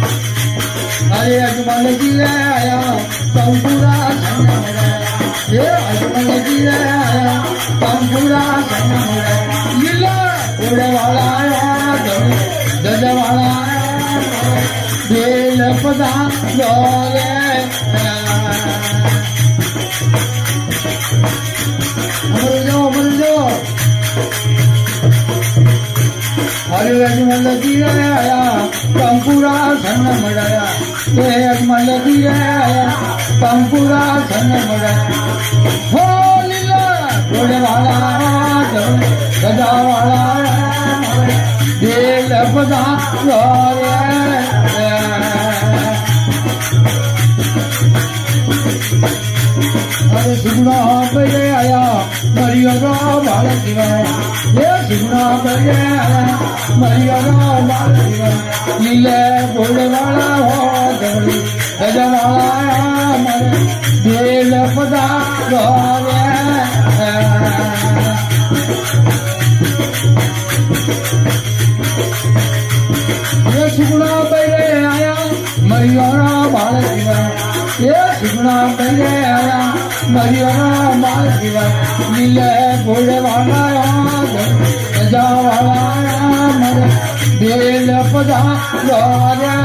अरे अजमल की रे आया पंपूरा ये अजमल की रे आया पंपूरा लीला उड़े वाला आया दज वाला आया बेल पदा लोगे अमर जो अरे अजमल की रे आया पंपूरा सन मड़ाया ये अजमल की रे आया पंपूरा सन मड़ाया हो लीला घोड़े वाला गदा वाला बेल पदा लोगे अरे सुगुना पे आया मरिया बाल दिवाय ये सुगुना पे आया मरिया बाल दिवाय नीले घोड़े वाला हो गली गजा वाला मरे बेल पदा लोगे ये सुगुना पे आया मरिया बाल दिवाय ये सुगुना पे आया मरिया बाल दिवाय नीले घोड़े वाला गजा वाला मरे बेल पदा लोगे